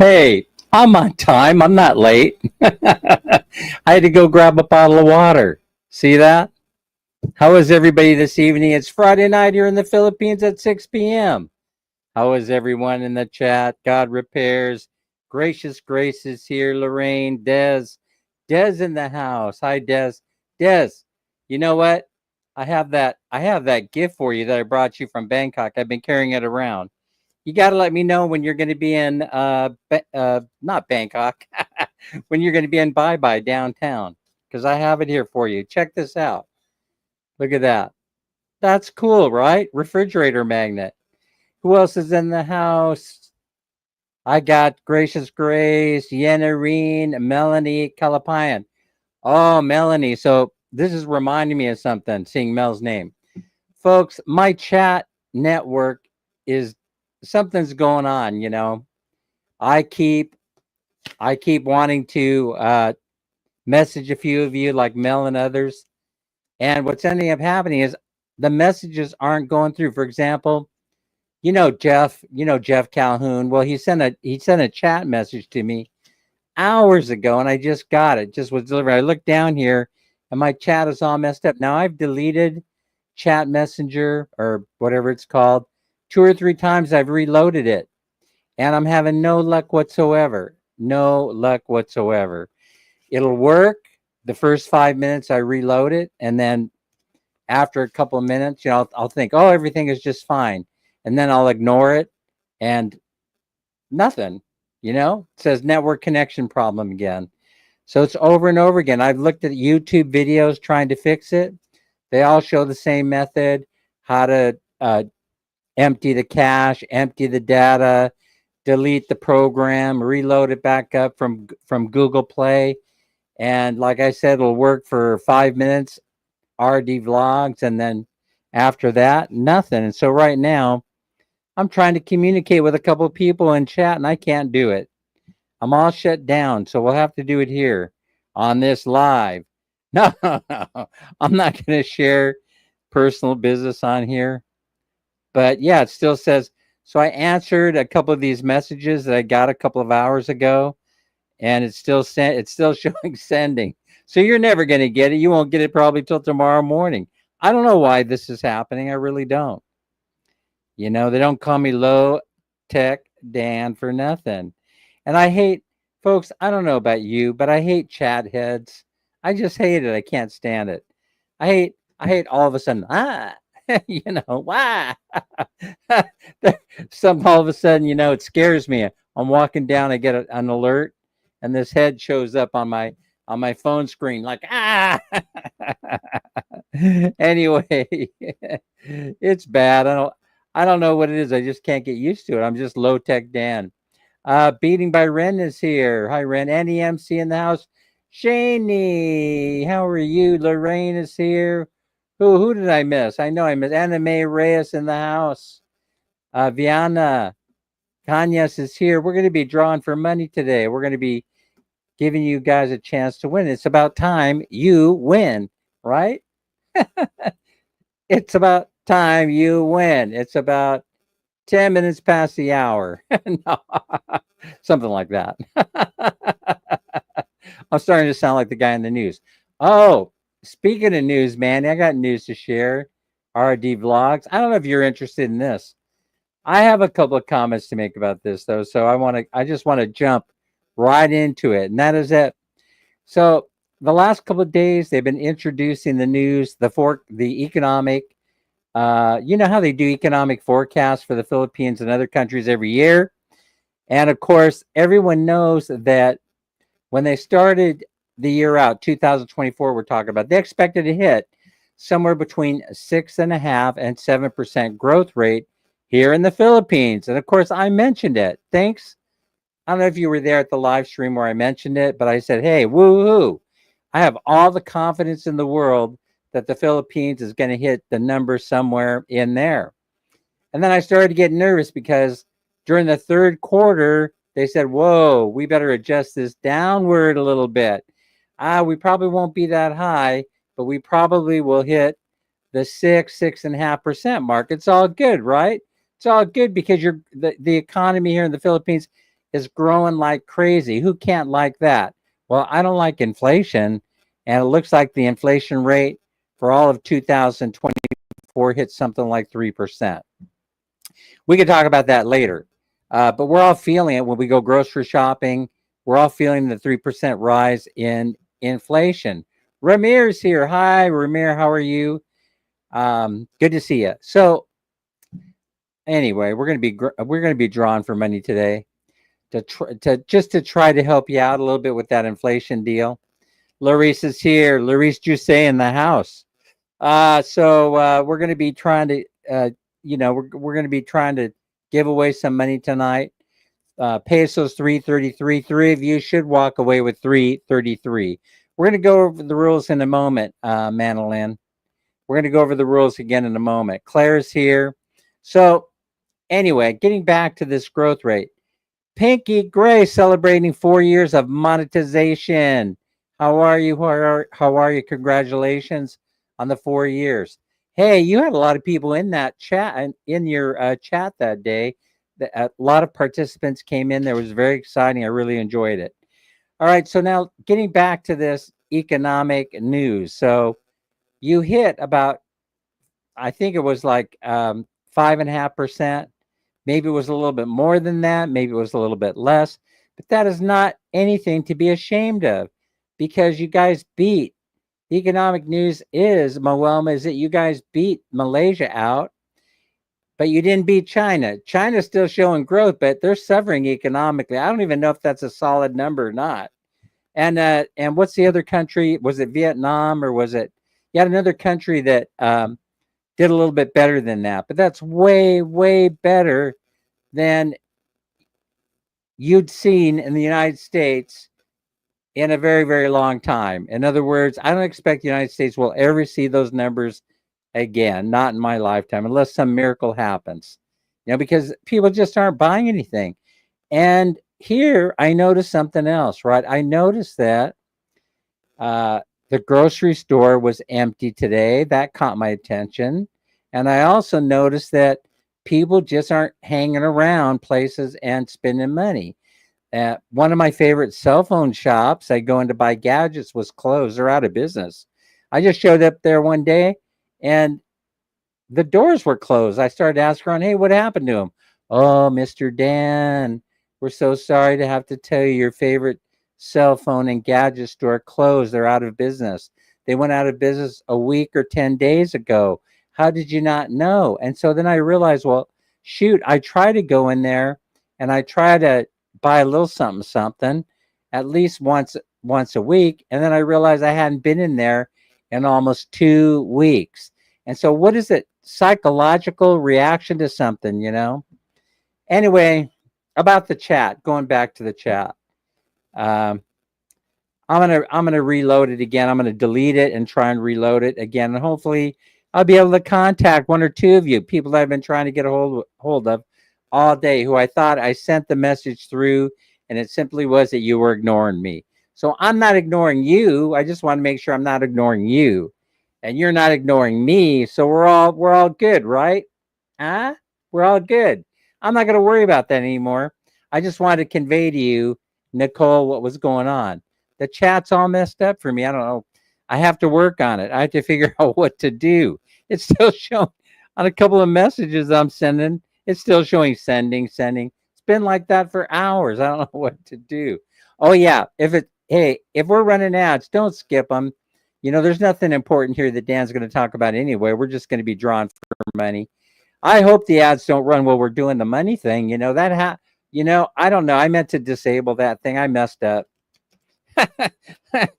Hey, I'm on time. I'm not late. I had to go grab a bottle of water. See that? How is everybody this evening? It's Friday night here in the Philippines at 6 p.m. How is everyone in the chat? God repairs. Gracious Grace is here. Lorraine, Des. Des in the house. Hi, Des. Des, you know what? I have that gift for you that I brought you from Bangkok. I've been carrying it around. You got to let me know when you're going to be in not Bangkok, when you're going to be in Bye Bye downtown, because I have it here for you. Check this out. Look at that. That's cool, right? Refrigerator magnet. Who else is in the house? I got Gracious Grace, Yenarine, Melanie, Calapayan. Oh, Melanie. So this is reminding me of something, seeing Mel's name. Folks, my chat network is something's going on, you know. I keep wanting to message a few of you like Mel and others. And what's ending up happening is the messages aren't going through. For example, Jeff Calhoun. Well, he sent a chat message to me hours ago and I just got it. Just was delivered. I looked down here and my chat is all messed up. Now I've deleted chat messenger or whatever it's called 2 or 3 times. I've reloaded it and I'm having no luck whatsoever. No luck whatsoever. It'll work the first 5 minutes. I reload it, and then after a couple of minutes, I'll think, oh, everything is just fine, and then I'll ignore it, and nothing. It says network connection problem again. So it's over and over again. I've looked at YouTube videos trying to fix it. They all show the same method: how to empty the cache, empty the data, delete the program, reload it back up from Google Play. And like I said, it'll work for 5 minutes, RD vlogs, and then after that, nothing. And so right now, I'm trying to communicate with a couple of people in chat, and I can't do it. I'm all shut down, so we'll have to do it here on this live. No, I'm not going to share personal business on here. But yeah, it still says, so I answered a couple of these messages that I got a couple of hours ago, and it's still showing sending. So you're never going to get it. You won't get it probably till tomorrow morning. I don't know why this is happening. I really don't. They don't call me Low Tech Dan for nothing. And I hate, folks, I don't know about you, but I hate chat heads. I just hate it. I can't stand it. I hate all of a sudden, why? All of a sudden, it scares me. I'm walking down, I get an alert, and this head shows up on my phone screen like, Anyway, it's bad. I don't know what it is. I just can't get used to it. I'm just Low Tech Dan. Beating by Ren is here. Hi, Ren. NEMC in the house. Shaney, how are you? Lorraine is here. Who did I miss? I know I missed Anime Reyes in the house. Viana Kanyas is here. We're going to be drawing for money today. We're going to be giving you guys a chance to win. It's about time you win, right? It's about time you win. It's about 10 minutes past the hour. No, something like that. I'm starting to sound like the guy in the news. Oh, speaking of news, man, I got news to share. RD Vlogs. I don't know if you're interested in this. I have a couple of comments to make about this, though. So I just want to jump right into it. And that is it. So the last couple of days, they've been introducing the news, the economic, you know how they do economic forecasts for the Philippines and other countries every year. And of course, everyone knows that when they started the year out, 2024, we're talking about, they expected to hit somewhere between 6.5% and 7% growth rate here in the Philippines. And of course, I mentioned it. Thanks. I don't know if you were there at the live stream where I mentioned it, but I said, hey, woo-hoo. I have all the confidence in the world that the Philippines is going to hit the number somewhere in there. And then I started to get nervous because during the third quarter, they said, whoa, we better adjust this downward a little bit. We probably won't be that high, but we probably will hit the 6.5% mark. It's all good, right? It's all good because the economy here in the Philippines is growing like crazy. Who can't like that? Well, I don't like inflation, and it looks like the inflation rate for all of 2024 hit something like 3%. We can talk about that later. But we're all feeling it when we go grocery shopping. We're all feeling the 3% rise in inflation. Ramir's here. Hi, Ramir. How are you? Good to see you. So anyway, we're gonna be drawing for money today to try to help you out a little bit with that inflation deal. Larice is here. Larice Jusse in the house. So we're gonna be trying to we're gonna be trying to give away some money tonight. Pesos 333. Three of you should walk away with 333. We're gonna go over the rules in a moment, Manolin. We're gonna go over the rules again in a moment. Claire's here. So anyway, getting back to this growth rate. Pinky Gray celebrating 4 years of monetization. How are you? How are you? Congratulations on the 4 years. Hey, you had a lot of people in that chat, in your chat that day. A lot of participants came in there. It was very exciting. I really enjoyed it. All right, so now getting back to this economic news. So you hit about, I think it was like 5.5%. Maybe it was a little bit more than that. Maybe it was a little bit less. But that is not anything to be ashamed of, because you guys beat. The economic news is, Moelma, is that you guys beat Malaysia out, but you didn't beat China. China's still showing growth, but they're suffering economically. I don't even know if that's a solid number or not. And what's the other country? Was it Vietnam, or was it? You had another country that did a little bit better than that, but that's way, way better than you'd seen in the United States in a very, very long time. In other words, I don't expect the United States will ever see those numbers again, not in my lifetime, unless some miracle happens, because people just aren't buying anything. And here I noticed something else, right? I noticed that the grocery store was empty today. That caught my attention. And I also noticed that people just aren't hanging around places and spending money. One of my favorite cell phone shops I go in to buy gadgets was closed. They're out of business. I just showed up there one day and the doors were closed. I started asking around, hey, what happened to them? Oh, Mr. Dan, we're so sorry to have to tell you your favorite cell phone and gadget store closed. They're out of business. They went out of business a week or 10 days ago. How did you not know? And so then I realized, well, shoot, I try to go in there and I try to buy a little something at least once a week. And then I realized I hadn't been in there in almost 2 weeks. And so what is it? Psychological reaction to something, Anyway, about the chat, going back to the chat. I'm gonna reload it again. I'm gonna delete it and try and reload it again. And hopefully I'll be able to contact one or two of you, people that I've been trying to get a hold of all day, who I thought I sent the message through and it simply was that you were ignoring me. So I'm not ignoring you. I just want to make sure I'm not ignoring you. And you're not ignoring me. So we're all good, right? Huh? We're all good. I'm not gonna worry about that anymore. I just wanted to convey to you, Nicole, what was going on. The chat's all messed up for me. I don't know. I have to work on it. I have to figure out what to do. It's still showing on a couple of messages I'm sending. It's still showing sending. It's been like that for hours. I don't know what to do. Oh yeah. If we're running ads, don't skip them. There's nothing important here that Dan's going to talk about anyway. We're just going to be drawing for money. I hope the ads don't run while we're doing the money thing. I don't know. I meant to disable that thing. I messed up. The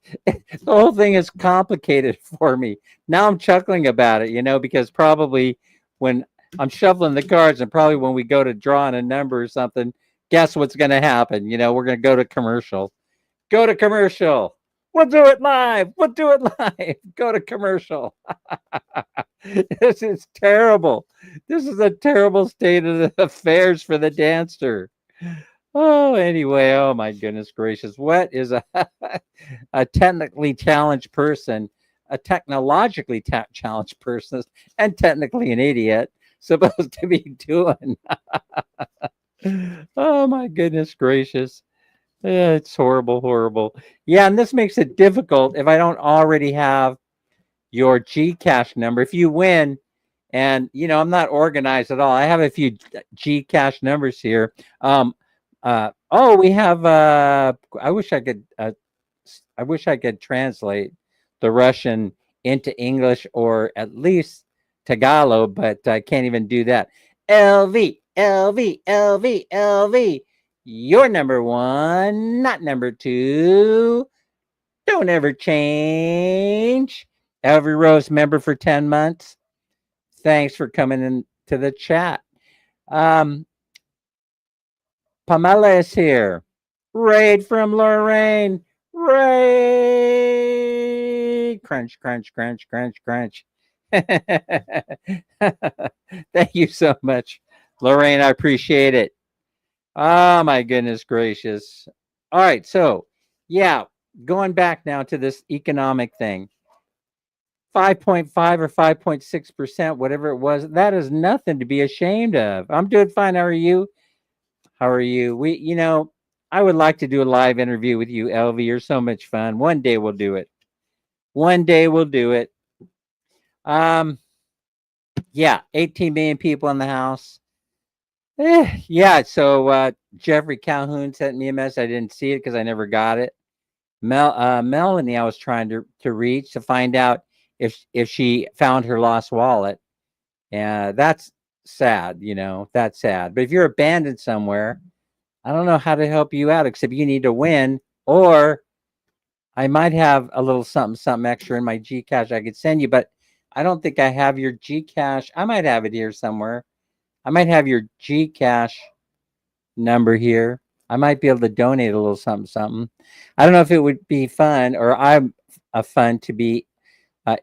whole thing is complicated for me. Now I'm chuckling about it, because probably when I'm shuffling the cards and probably when we go to drawing a number or something, guess what's going to happen? We're going to go to commercial. Go to commercial. We'll do it live. Go to commercial. This is terrible. This is a terrible state of the affairs for the dancer. Oh, anyway, oh my goodness gracious. What is a technically challenged person, a technologically challenged person, and technically an idiot supposed to be doing? Oh my goodness gracious. Yeah, it's horrible, horrible. Yeah, and this makes it difficult if I don't already have your GCash number. If you win, and I'm not organized at all. I have a few GCash numbers here. Oh, we have. I wish I could translate the Russian into English or at least Tagalog, but I can't even do that. LV, LV, LV, LV. You're number one, not number two. Don't ever change. Every Rose member for 10 months. Thanks for coming into the chat. Um, Pamela is here. Raid from Lorraine. Raid. Crunch, crunch, crunch, crunch, crunch. Thank you so much, Lorraine. I appreciate it. Oh, my goodness gracious. All right. So, yeah, going back now to this economic thing. 5.5 or 5.6%, whatever it was, that is nothing to be ashamed of. I'm doing fine. How are you? How are you? I would like to do a live interview with you, LV. You're so much fun. One day we'll do it. One day we'll do it. Um, yeah, 18 million people in the house. Yeah, so Jeffrey Calhoun sent me a message. I didn't see it because I never got it. Melanie, I was trying to reach to find out if she found her lost wallet. And that's sad, that's sad. But if you're abandoned somewhere, I don't know how to help you out except you need to win, or I might have a little something extra in my GCash I could send you, but I don't think I have your GCash. I might have it here somewhere. I might have your GCash number here. I might be able to donate a little something. I don't know if it would be fun or I'm a fun to be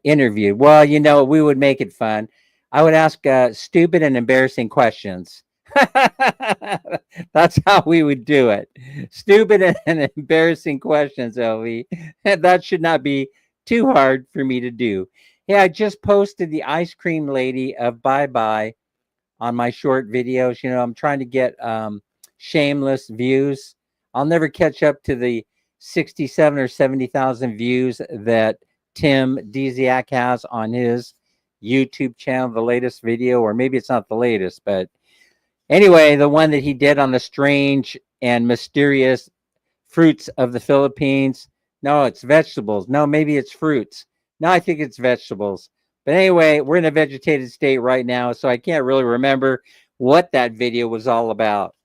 interviewed. Well, we would make it fun. I would ask stupid and embarrassing questions. That's how we would do it. Stupid and embarrassing questions, LV. That should not be too hard for me to do. Hey, I just posted the ice cream lady of Bye Bye on my short videos. I'm trying to get shameless views. I'll never catch up to the 67 or 70,000 views that Tim Dziak has on his YouTube channel, the latest video, or maybe it's not the latest, but anyway, the one that he did on the strange and mysterious fruits of the Philippines. No, it's vegetables. No, maybe it's fruits. No, I think it's vegetables. But anyway, we're in a vegetated state right now, so I can't really remember what that video was all about.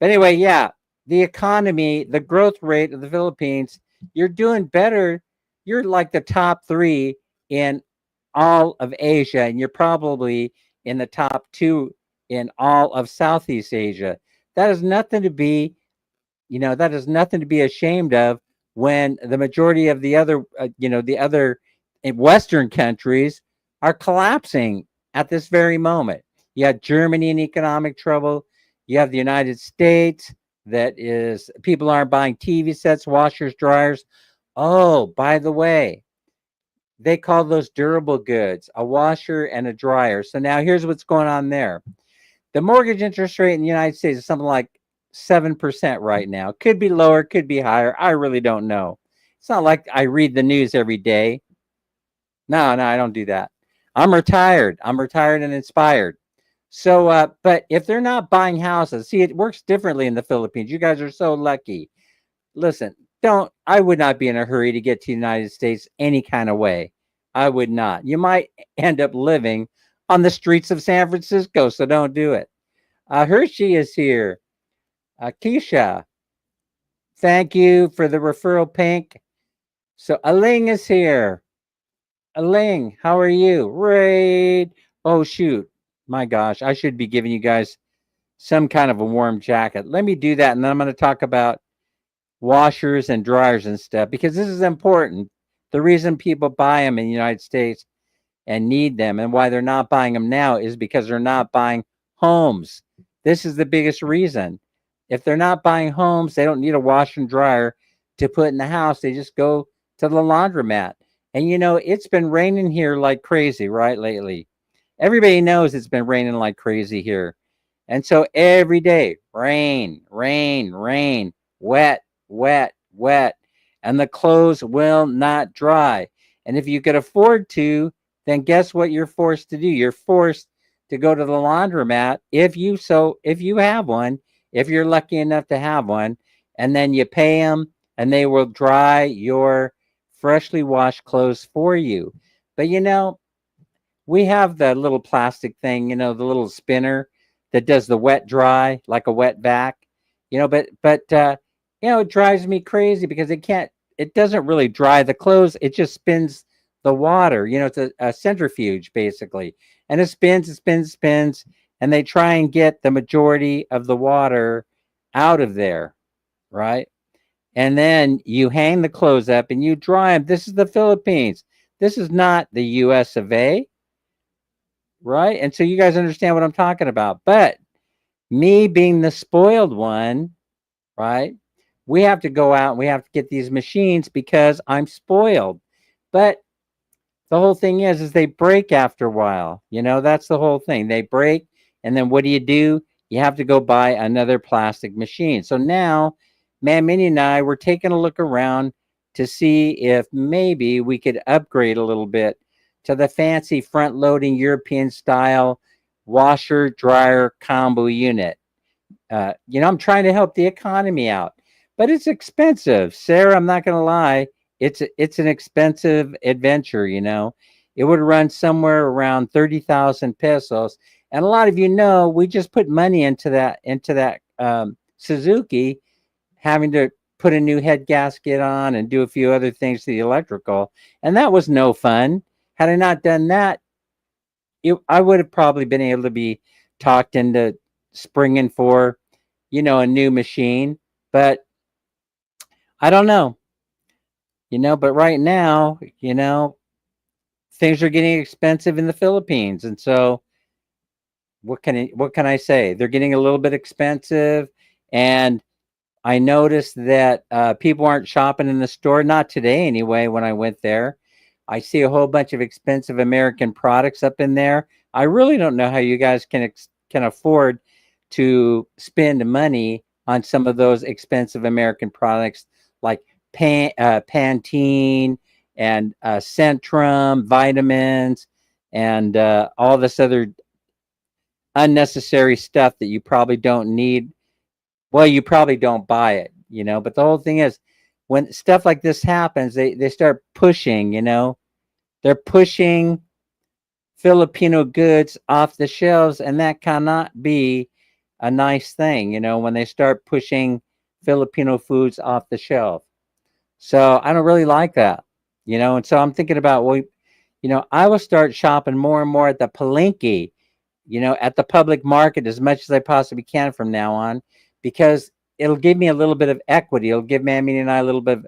But anyway, yeah, the economy, the growth rate of the Philippines, you're doing better. You're like the top 3 in all of Asia, and you're probably in the top 2 in all of Southeast Asia. That is nothing to be, that is nothing to be ashamed of when the majority of the other, the other Western countries are collapsing at this very moment. You have Germany in economic trouble. You have the United States that is, people aren't buying TV sets, washers, dryers. Oh, by the way, they call those durable goods, a washer and a dryer. So now here's what's going on there. The mortgage interest rate in the United States is something like 7% right now. Could be lower, could be higher. I really don't know. It's not like I read the news every day. No, I don't do that. I'm retired. I'm retired and inspired. So, but if they're not buying houses, see, it works differently in the Philippines. You guys are so lucky. Listen, I would not be in a hurry to get to the United States any kind of way. I would not. You might end up living on the streets of San Francisco, so don't do it. Hershey is here. Keisha, thank you for the referral, Pink. So Aling is here. Aling, how are you? Raid. Oh, shoot. My gosh, I should be giving you guys some kind of a warm jacket. Let me do that, and then I'm going to talk about washers and dryers and stuff, because this is important. The reason people buy them in the United States and need them, and why they're not buying them now, is because they're not buying homes. This is the biggest reason. If they're not buying homes, they don't need a washer and dryer to put in the house. They just go to the laundromat. And it's been raining here like crazy, right, lately. Everybody knows it's been raining like crazy here. And so every day, rain, rain, rain, wet, wet, wet, and the clothes will not dry. And if you could afford to, then guess what you're forced to do? You're forced to go to the laundromat if you have one, if you're lucky enough to have one, and then you pay them and they will dry your freshly washed clothes for you. But we have the little plastic thing, the little spinner that does the wet dry like a wet vac, but it drives me crazy because it doesn't really dry the clothes. It just spins the water. It's a centrifuge basically, and it spins, spins, and they try and get the majority of the water out of there, right? And then you hang the clothes up and you dry them. This is the Philippines. This is not the US of A, right? And so you guys understand what I'm talking about. But me being the spoiled one, right? We have to go out and we have to get these machines because I'm spoiled. But the whole thing is they break after a while. That's the whole thing. They break, and then what do? You have to go buy another plastic machine. So now, Man Minnie and I were taking a look around to see if maybe we could upgrade a little bit to the fancy front-loading European style washer dryer combo unit. I'm trying to help the economy out, but it's expensive. Sarah, I'm not going to lie. It's an expensive adventure. It would run somewhere around 30,000 pesos. And a lot of we just put money into that Suzuki, having to put a new head gasket on and do a few other things to the electrical. And that was no fun. Had I not done that, I would have probably been able to be talked into springing for, a new machine. But I don't know, but right now, things are getting expensive in the Philippines. And so what can I say? They're getting a little bit expensive. And I noticed that people aren't shopping in the store. Not today, anyway. When I went there, I see a whole bunch of expensive American products up in there. I really don't know how you guys can afford to spend money on some of those expensive American products like Pantene and Centrum, vitamins, and all this other unnecessary stuff that you probably don't need. Well, you probably don't buy it, but the whole thing is when stuff like this happens, they start pushing, they're pushing Filipino goods off the shelves, and that cannot be a nice thing, when they start pushing Filipino foods off the shelf. So I don't really like that, and so I'm thinking about, well, I will start shopping more and more at the Palenque, at the public market as much as I possibly can from now on, because it'll give me a little bit of equity. It'll give Mammy and I a little bit of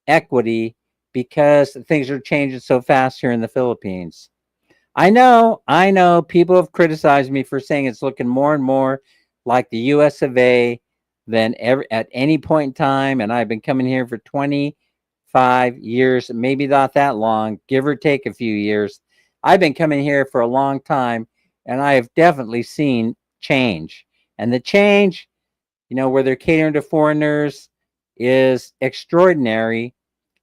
equity because things are changing so fast here in the Philippines. I know people have criticized me for saying it's looking more and more like the US of A than ever at any point in time. And I've been coming here for 25 years, maybe not that long, give or take a few years. I've been coming here for a long time, and I have definitely seen change. And the change, where they're catering to foreigners is extraordinary.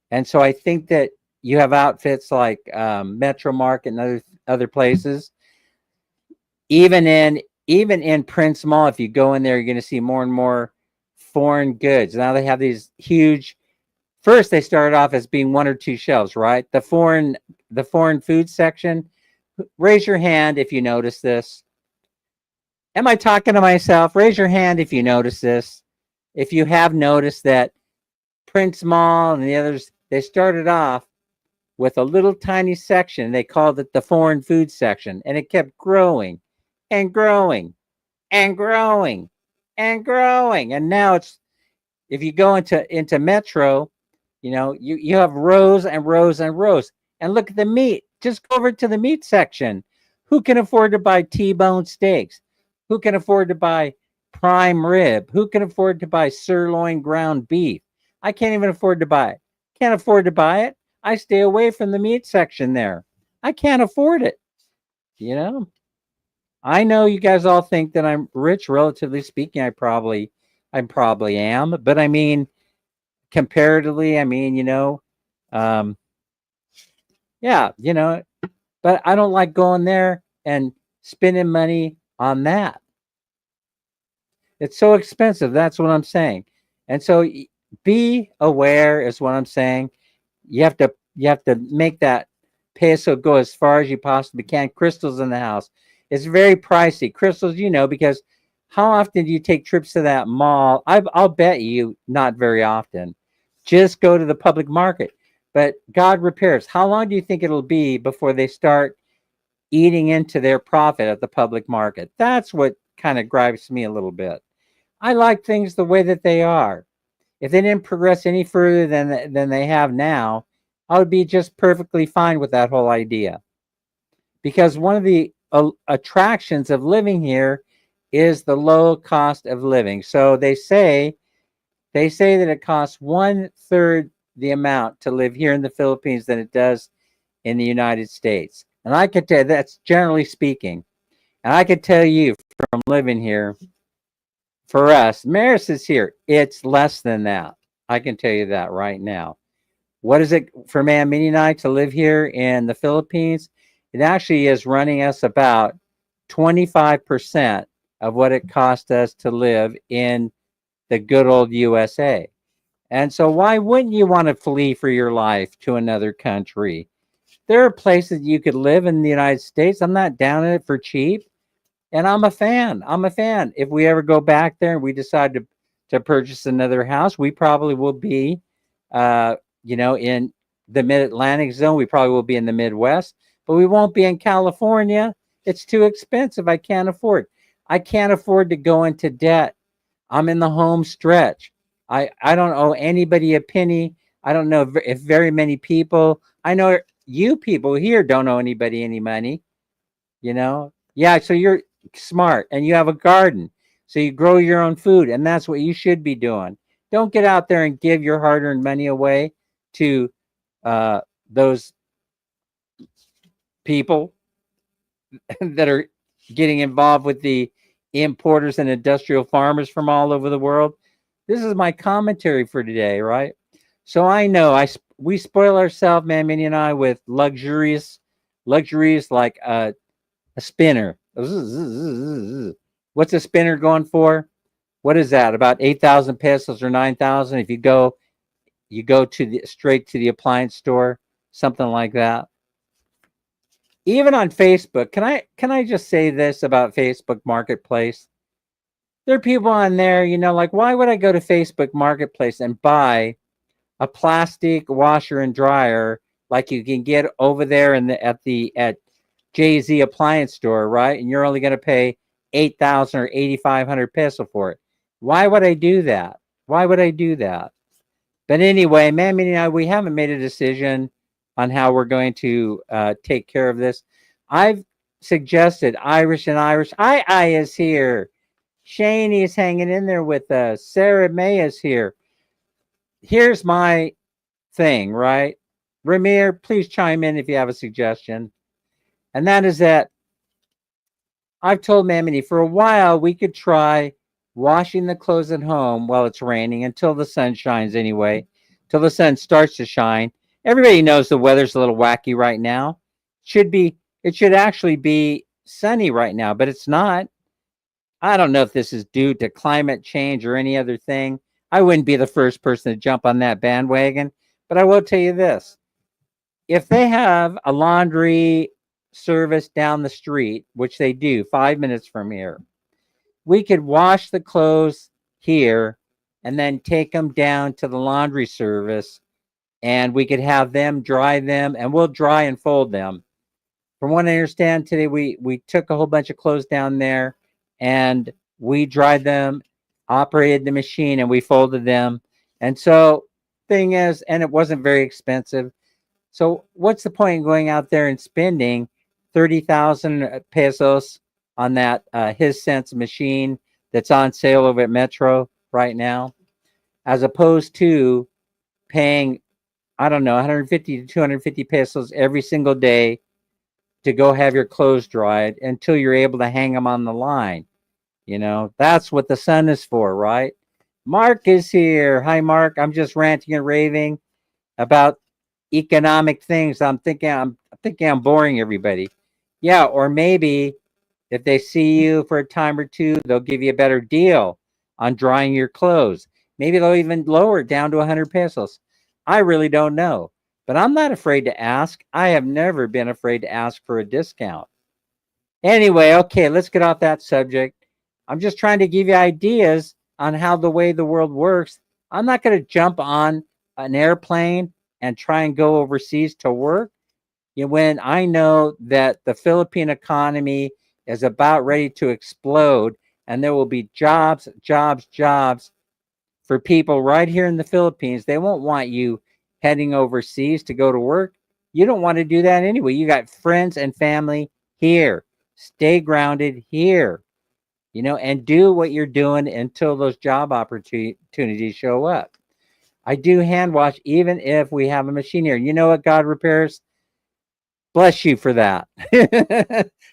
And so I think that you have outfits like Metro Market and other places. Even in Prince Mall, if you go in there, you're going to see more and more foreign goods. Now they have these huge. First, they started off as being one or two shelves, right? The foreign food section. Raise your hand if you notice this. Am I talking to myself? Raise your hand if you notice this. If you have noticed that Prince Mall and the others, they started off with a little tiny section. They called it the foreign food section, and it kept growing and growing and growing and growing. And now if you go into Metro, you have rows and rows and rows. And look at the meat. Just go over to the meat section. Who can afford to buy T-bone steaks? Who can afford to buy prime rib? Who can afford to buy sirloin ground beef? I can't even afford to buy it. Can't afford to buy it. I stay away from the meat section there. I can't afford it. I know you guys all think that I'm rich, relatively speaking. I probably am, but I mean, comparatively, I mean, um, yeah, but I don't like going there and spending money on that. It's so expensive. That's what I'm saying. And so be aware is what I'm saying. You have to make that peso go as far as you possibly can. Crystals in the house. It's very pricey. Crystals, because how often do you take trips to that mall? I'll bet you not very often. Just go to the public market. But God repairs. How long do you think it'll be before they start eating into their profit at the public market? That's what kind of gripes me a little bit. I like things the way that they are. If they didn't progress any further than they have now, I would be just perfectly fine with that whole idea. Because one of the attractions of living here is the low cost of living. So they say that it costs 1/3 the amount to live here in the Philippines than it does in the United States. And I could tell that's generally speaking. And I could tell you from living here, for us, Maris is here. It's less than that. I can tell you that right now. What is it for Man Mini and I to live here in the Philippines? It actually is running us about 25% of what it cost us to live in the good old USA. And so why wouldn't you want to flee for your life to another country? There are places you could live in the United States. I'm not down in it for cheap. And I'm a fan. I'm a fan. If we ever go back there and we decide to purchase another house, we probably will be, uh, in the Mid-Atlantic zone. We probably will be in the Midwest, but we won't be in California. It's too expensive. I can't afford. I can't afford to go into debt. I'm in the home stretch. I don't owe anybody a penny. I don't know if very many people. I know you people here don't owe anybody any money. Yeah, so you're smart and you have a garden, so you grow your own food, and that's what you should be doing. Don't get out there and give your hard-earned money away to uh, those people that are getting involved with the importers and industrial farmers from all over the world. This is my commentary for today, right? So I know we spoil ourselves, man, Minnie and I, with luxuries like a spinner. What's a spinner going for? What is that? About 8,000 pesos or 9,000 if you go straight to the appliance store, something like that. Even on Facebook, can I just say this about Facebook Marketplace? There are people on there, like, why would I go to Facebook Marketplace and buy a plastic washer and dryer like you can get over there at Jay-Z appliance store, right? And you're only going to pay 8,000 or 8,500 peso for it. Why would I do that? Why would I do that? But anyway, Mammy and I, we haven't made a decision on how we're going to take care of this. I've suggested Irish and Irish. I is here. Shaney is hanging in there with us. Sarah May is here. Here's my thing, right? Ramir, please chime in if you have a suggestion. And that is that I've told Mammy for a while we could try washing the clothes at home while it's raining until the sun shines anyway, till the sun starts to shine. Everybody knows the weather's a little wacky right now. It should actually be sunny right now, but it's not. I don't know if this is due to climate change or any other thing. I wouldn't be the first person to jump on that bandwagon, but I will tell you this. If they have a laundry service down the street, which they do 5 minutes from here, we could wash the clothes here and then take them down to the laundry service, and we could have them dry them, and we'll dry and fold them. From what I understand today, we took a whole bunch of clothes down there and we dried them, operated the machine, and we folded them. And so thing is, and it wasn't very expensive. So what's the point in going out there and spending 30,000 pesos on that His Sense machine that's on sale over at Metro right now, as opposed to paying, I don't know, 150 to 250 pesos every single day to go have your clothes dried until you're able to hang them on the line. You know, that's what the sun is for, right? Mark is here. Hi, Mark. I'm just ranting and raving about economic things. I'm thinking I'm boring everybody. Yeah, or maybe if they see you for a time or two, they'll give you a better deal on drying your clothes. Maybe they'll even lower it down to 100 pesos. I really don't know. But I'm not afraid to ask. I have never been afraid to ask for a discount. Anyway, okay, let's get off that subject. I'm just trying to give you ideas on how the way the world works. I'm not going to jump on an airplane and try and go overseas to work when I know that the Philippine economy is about ready to explode and there will be jobs, jobs, jobs for people right here in the Philippines. They won't want you heading overseas to go to work. You don't want to do that anyway. You got friends and family here. Stay grounded here, and do what you're doing until those job opportunities show up. I do hand wash even if we have a machine here. You know what God repairs? Bless you for that.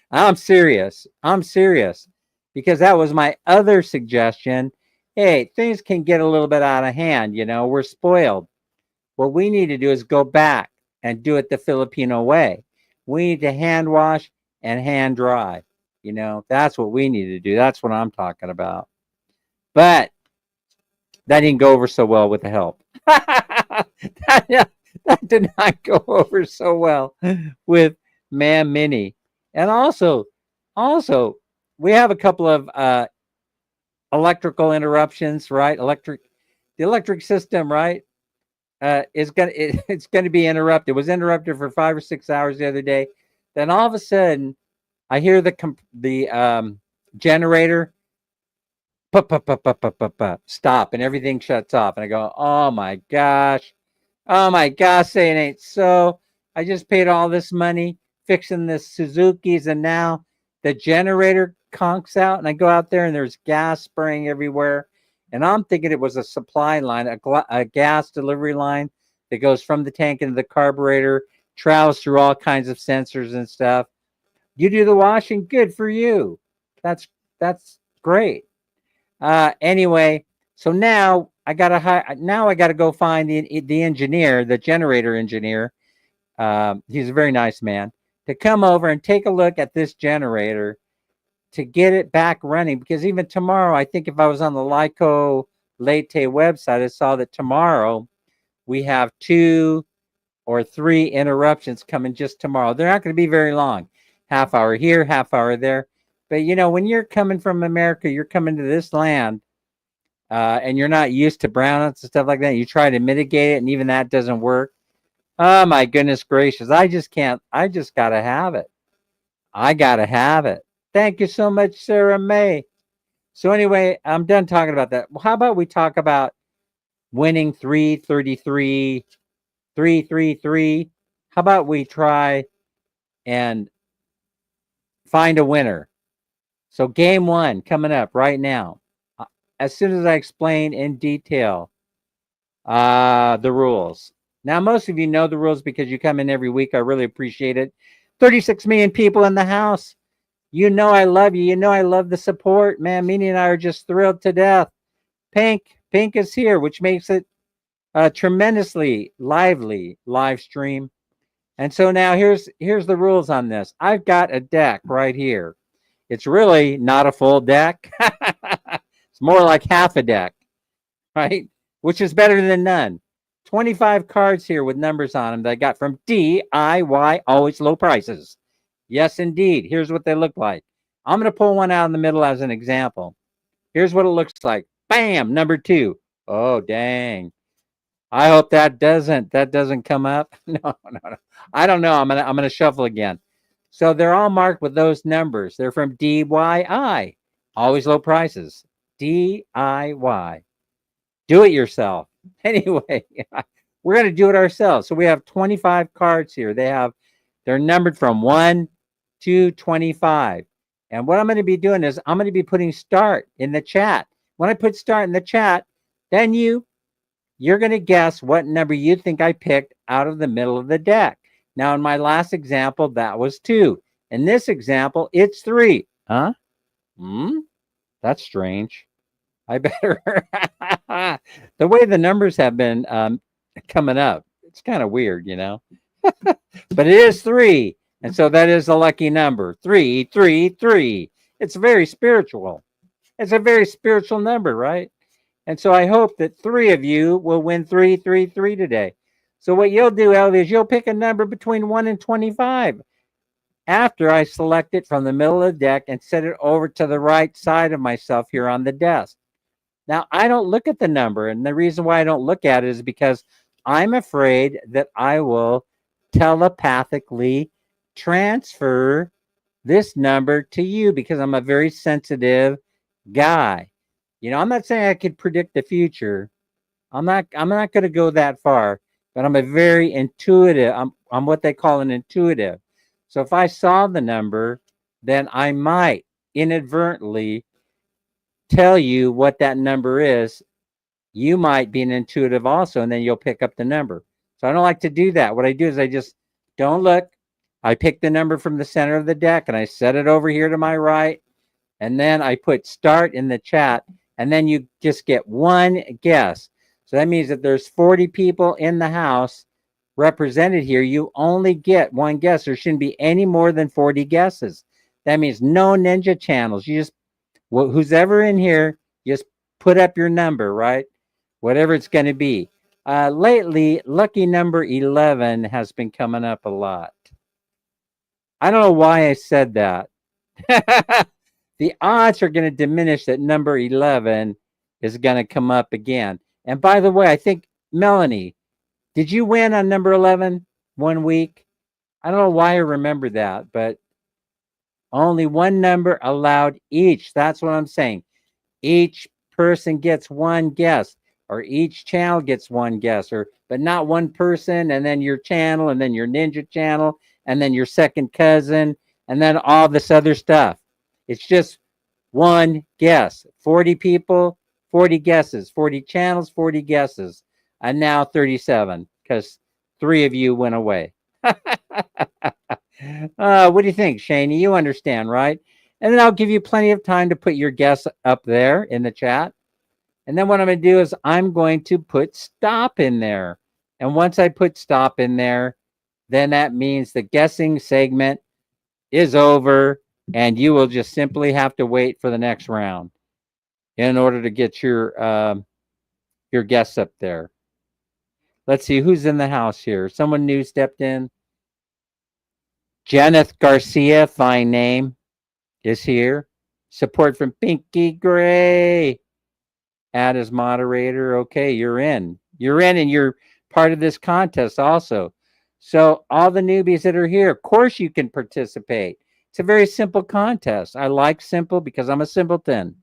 I'm serious. I'm serious. Because that was my other suggestion. Hey, things can get a little bit out of hand. We're spoiled. What we need to do is go back and do it the Filipino way. We need to hand wash and hand dry. That's what we need to do. That's what I'm talking about. But that didn't go over so well with the help. that did not go over so well with Ma'am Minnie. And also, we have a couple of electrical interruptions, right? The electric system, right? It's gonna be interrupted. It was interrupted for 5 or 6 hours the other day. Then all of a sudden, I hear the generator stop, and everything shuts off, and I go, oh my gosh, say it ain't so. I just paid all this money fixing this Suzuki's, and now the generator conks out, and I go out there and there's gas spraying everywhere. And I'm thinking it was a supply line, a gas delivery line that goes from the tank into the carburetor, travels through all kinds of sensors and stuff. You do the washing, good for you. That's great. Anyway, so now I gotta go find the engineer, the generator engineer. He's a very nice man, to come over and take a look at this generator to get it back running. Because even tomorrow, I think if I was on the Lyco Late website, I saw that tomorrow we have 2 or 3 interruptions coming just tomorrow. They're not going to be very long. Half hour here, half hour there. But when you're coming from America, you're coming to this land, and you're not used to brownouts and stuff like that. You try to mitigate it, and even that doesn't work. Oh my goodness gracious! I just can't. I just gotta have it. I gotta have it. Thank you so much, Sarah May. So anyway, I'm done talking about that. Well, how about we talk about winning 333, 333? How about we try and find a winner? So game 1 coming up right now. As soon as I explain in detail the rules. Now, most of you know the rules because you come in every week. I really appreciate it. 36 million people in the house. You know I love you. You know I love the support. Man, Minnie and I are just thrilled to death. Pink is here, which makes it a tremendously lively live stream. And so now here's the rules on this. I've got a deck right here. It's really not a full deck. It's more like half a deck, right? Which is better than none. 25 cards here with numbers on them that I got from DIY, always low prices. Yes, indeed. Here's what they look like. I'm going to pull one out in the middle as an example. Here's what it looks like. Bam, number 2. Oh, dang. I hope that doesn't come up. No. I don't know. I'm gonna shuffle again. So they're all marked with those numbers. They're from DIY, always low prices. DIY. Do it yourself. Anyway, we're going to do it ourselves. So we have 25 cards here. They're numbered from 1 to 25. And what I'm going to be doing is I'm going to be putting start in the chat. When I put start in the chat, then you're going to guess what number you think I picked out of the middle of the deck. Now, in my last example, that was 2. In this example, it's 3. Huh? That's strange. I better. The way the numbers have been coming up, it's kind of weird, you know. But it is 3. And so that is a lucky number. 333. It's very spiritual. It's a very spiritual number, right? And so I hope that 3 of you will win 333 today. So what you'll do, Ellie, is you'll pick a number between 1 and 25 after I select it from the middle of the deck and set it over to the right side of myself here on the desk. Now, I don't look at the number, and the reason why I don't look at it is because I'm afraid that I will telepathically transfer this number to you because I'm a very sensitive guy. You know, I'm not saying I could predict the future. I'm not going to go that far, but I'm a very intuitive. I'm what they call an intuitive. So if I saw the number, then I might inadvertently tell you what that number is. You might be an intuitive also, and then you'll pick up the number. So I don't like to do that. What I do is I just don't look. I pick the number from the center of the deck and I set it over here to my right. And then I put start in the chat, and then you just get one guess. So that means that there's 40 people in the house represented here. You only get one guess. There shouldn't be any more than 40 guesses. That means no ninja channels. You just, who's ever in here, just put up your number, right? Whatever it's going to be. Lately, lucky number 11 has been coming up a lot. I don't know why I said that. The odds are going to diminish that number 11 is going to come up again. And by the way, I think, Melanie, did you win on number 11 one week? I don't know why I remember that, but only one number allowed each. That's what I'm saying. Each person gets one guess, or each channel gets one guess, but not one person, and then your channel, and then your ninja channel, and then your second cousin, and then all this other stuff. It's just one guess. 40 people, 40 guesses. 40 channels, 40 guesses. And now 37, because 3 of you went away. What do you think, Shani? You understand, right? And then I'll give you plenty of time to put your guess up there in the chat. And then what I'm going to do is I'm going to put stop in there. And once I put stop in there, then that means the guessing segment is over, and you will just simply have to wait for the next round in order to get your guess up there. Let's see who's in the house here. Someone new stepped in. Jeneth Garcia, fine name, is here. Support from Pinky Gray. Add as moderator. Okay, you're in. You're in, and you're part of this contest also. So all the newbies that are here, of course you can participate. It's a very simple contest. I like simple because I'm a simpleton.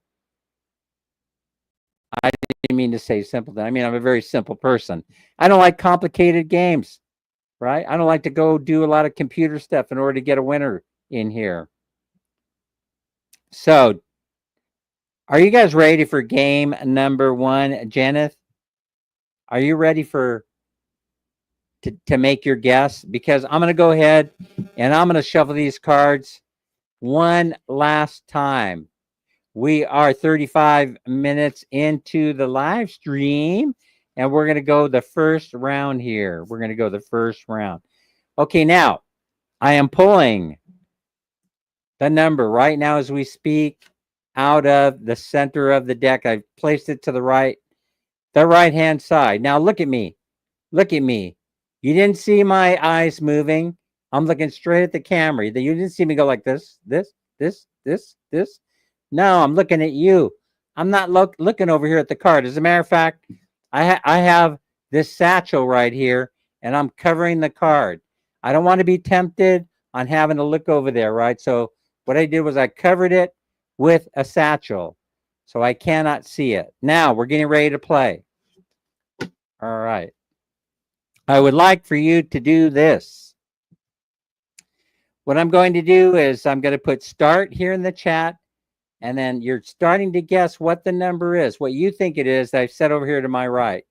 I didn't mean to say simpleton. I mean, I'm a very simple person. I don't like complicated games, right? I don't like to go do a lot of computer stuff in order to get a winner in here. So are you guys ready for game number 1? Janeth, are you ready for to make your guess? Because I'm going to go ahead and I'm going to shuffle these cards one last time. We are 35 minutes into the live stream, and we're going to go the first round here. We're going to go the first round. Okay, now I am pulling the number right now as we speak out of the center of the deck. I've placed it to the right-hand side. Now look at me. Look at me. You didn't see my eyes moving. I'm looking straight at the camera. You didn't see me go like this. No, I'm looking at you. I'm not looking over here at the card. As a matter of fact, I have this satchel right here, and I'm covering the card. I don't want to be tempted on having to look over there, right? So what I did was I covered it with a satchel, so I cannot see it. Now we're getting ready to play. All right. I would like for you to do this. What I'm going to do is I'm going to put start here in the chat, and then you're starting to guess what the number is, what you think it is that I've set over here to my right.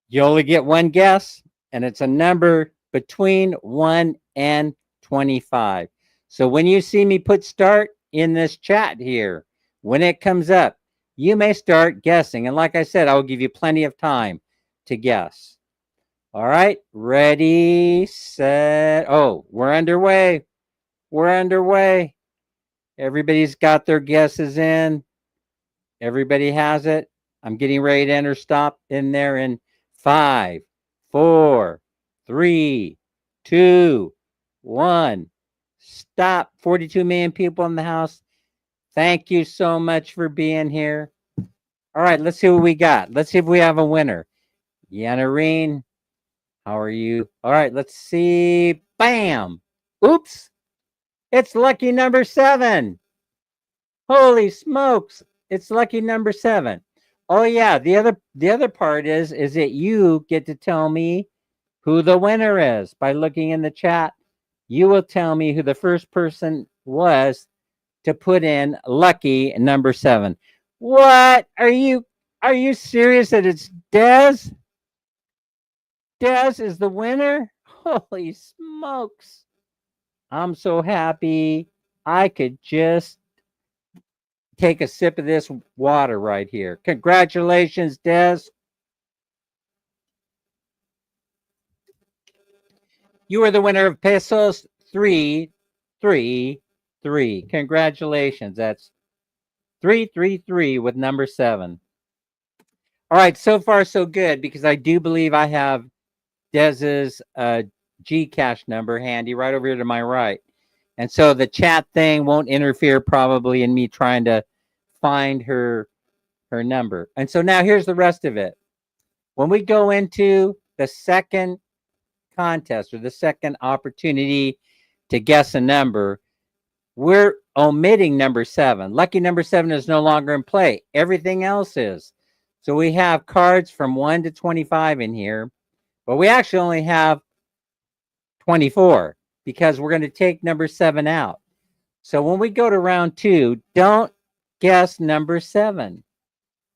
You only get one guess, and it's a number between 1 and 25. So when you see me put start in this chat here, when it comes up, you may start guessing. And like I said, I will give you plenty of time to guess. All right, ready, set. Oh, we're underway. We're underway. Everybody's got their guesses in. Everybody has it. I'm getting ready to enter stop in there in 5, 4, 3, 2, 1. Stop. 42 million people in the house. Thank you so much for being here. All right, let's see what we got. Let's see if we have a winner. Yanarine, how are you? All right, let's see. Bam. Oops. It's lucky number 7. Holy smokes. It's lucky number 7. Oh yeah, the other part is that you get to tell me who the winner is by looking in the chat. You will tell me who the first person was to put in lucky number 7. What? Are you serious that it's Dez? Dez is the winner? Holy smokes. I'm so happy. I could just take a sip of this water right here. Congratulations, Dez. You are the winner of pesos 333. Congratulations. That's 333 with number 7. All right, so far so good, because I do believe I have Dez's GCASH number handy right over here to my right. And so the chat thing won't interfere probably in me trying to find her number. And so now here's the rest of it. When we go into the second contest or the second opportunity to guess a number, we're omitting number 7. Lucky number 7 is no longer in play. Everything else is. So we have cards from 1 to 25 in here, but we actually only have 24 because we're going to take number 7 out. So when we go to round 2, don't guess number 7,